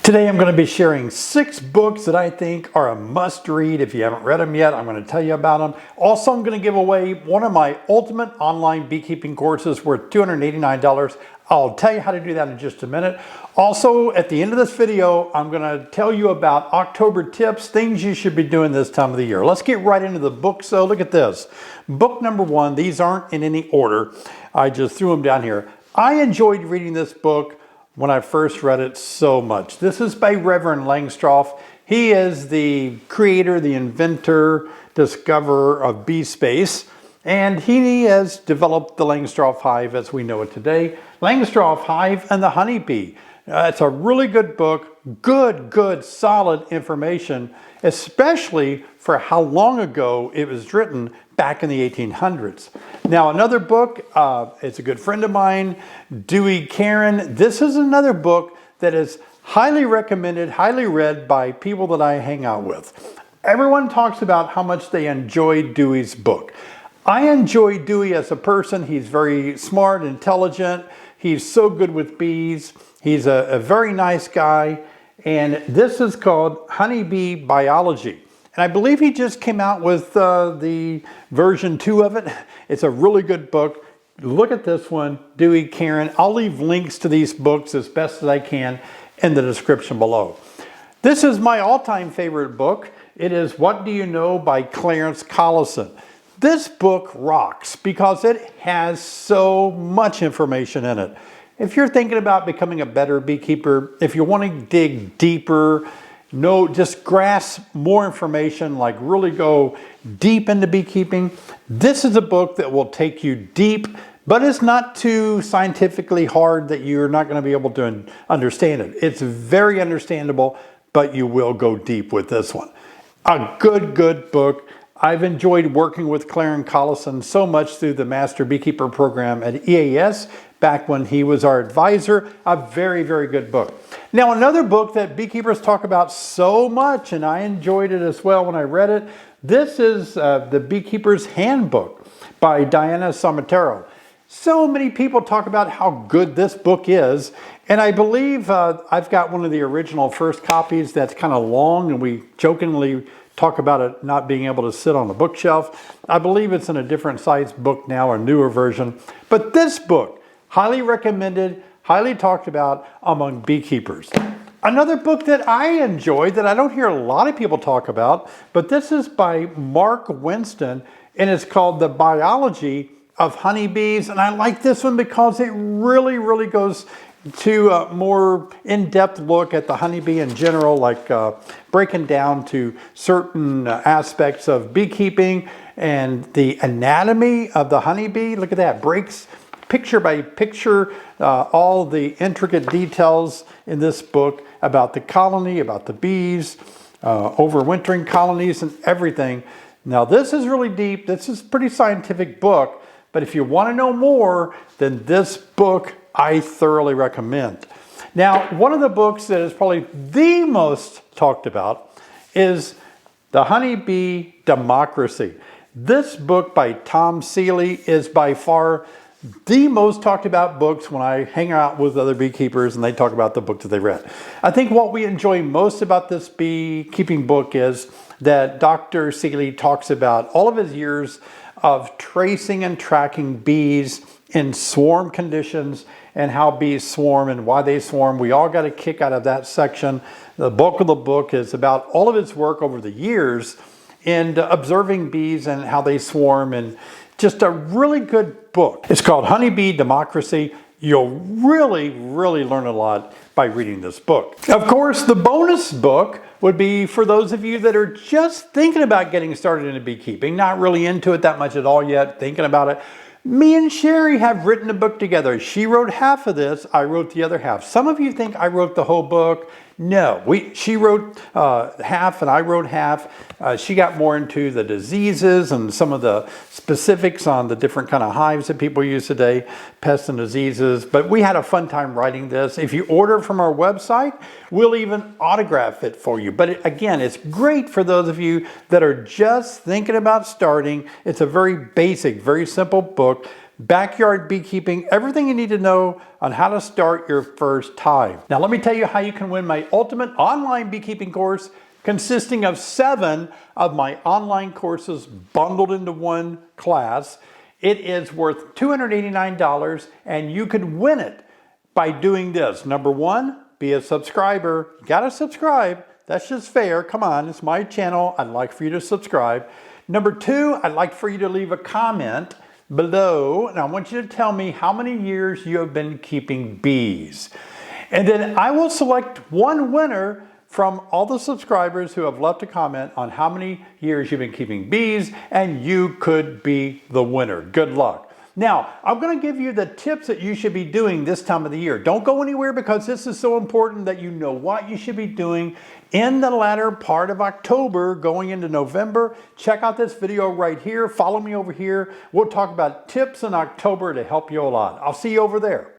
Today I'm going to be sharing 6 books that I think are a must read. If you haven't read them yet, I'm going to tell you about them. Also, I'm going to give away one of my ultimate online beekeeping courses worth $289. I'll tell you how to do that in just a minute. Also, at the end of this video, I'm going to tell you about October tips, things you should be doing this time of the year. Let's get right into the book. So look at this. Book number 1. These aren't in any order. I just threw them down here. I enjoyed reading this book when I first read it so much. This is by Reverend Langstroth. He is the creator, the inventor, discoverer of bee space, and he has developed the Langstroth hive as we know it today. Langstroth hive and the honeybee. It's a really good book, good, solid information, especially for how long ago it was written back in the 1800s. Now, another book, it's a good friend of mine, Dewey Karen. This is another book that is highly recommended, highly read by people that I hang out with. Everyone talks about how much they enjoy Dewey's book. I enjoy Dewey as a person. He's very smart, intelligent. He's so good with bees. He's a very nice guy. And this is called Honeybee Biology. And I believe he just came out with the version 2 of it. It's a really good book. Look at this one, Dewey Karen. I'll leave links to these books as best as I can in the description below. This is my all-time favorite book. It is What Do You Know by Clarence Collison. This book rocks because it has so much information in it. If you're thinking about becoming a better beekeeper, if you want to dig deeper, just grasp more information, like really go deep into beekeeping, this is a book that will take you deep, but it's not too scientifically hard that you're not going to be able to understand it. It's very understandable, but you will go deep with this one. A good book. I've enjoyed working with Clarence Collison so much through the Master Beekeeper program at EAS back when he was our advisor. A very good book. Now, another book that beekeepers talk about so much, and I enjoyed it as well when I read it, this is The Beekeeper's Handbook by Diana Samatero. So many people talk about how good this book is, and I believe I've got one of the original first copies that's kind of long, and we jokingly talk about it not being able to sit on a bookshelf. I believe it's in a different size book now, a newer version. But this book, highly recommended, highly talked about among beekeepers. Another book that I enjoy that I don't hear a lot of people talk about, but this is by Mark Winston, and it's called The Biology of Honeybees. And I like this one because it really goes to a more in-depth look at the honeybee in general, like breaking down to certain aspects of beekeeping and the anatomy of the honeybee. Look at that, breaks picture by picture, all the intricate details in this book about the colony, about the bees, overwintering colonies and everything. Now, this is really deep. This is a pretty scientific book, but if you want to know more, then this book I thoroughly recommend. Now, one of the books that is probably the most talked about is The Honeybee Democracy. This book by Tom Seeley is by far the most talked about books when I hang out with other beekeepers and they talk about the book that they read. I think what we enjoy most about this beekeeping book is that Dr. Seeley talks about all of his years of tracing and tracking bees in swarm conditions and how bees swarm and why they swarm. We all got a kick out of that section. The bulk of the book is about all of his work over the years in observing bees and how they swarm, and just a really good book. It's called Honeybee Democracy. You'll really learn a lot by reading this book. Of course, the bonus book would be for those of you that are just thinking about getting started into beekeeping, not really into it that much at all yet, thinking about it. Me and Sheri have written a book together. She wrote half of this, I wrote the other half. Some of you think I wrote the whole book. No, she wrote half and I wrote half. She got more into the diseases and some of the specifics on the different kind of hives that people use today, pests and diseases. But we had a fun time writing this. If you order from our website, we'll even autograph it for you. But again, it's great for those of you that are just thinking about starting. It's a very basic, very simple book. backyard beekeeping, everything you need to know on how to start your first hive. Now let me tell you how you can win my ultimate online beekeeping course consisting of 7 of my online courses bundled into one class. It is worth $289 and you could win it by doing this. Number 1, be a subscriber. You gotta subscribe. That's just fair. Come on, it's my channel. I'd like for you to subscribe. Number 2, I'd like for you to leave a comment below, and I want you to tell me how many years you have been keeping bees. And then I will select one winner from all the subscribers who have left a comment on how many years you've been keeping bees, and you could be the winner. Good luck. Now, I'm going to give you the tips that you should be doing this time of the year. Don't go anywhere because this is so important that you know what you should be doing in the latter part of October going into November. Check out this video right here. Follow me over here. We'll talk about tips in October to help you a lot. I'll see you over there.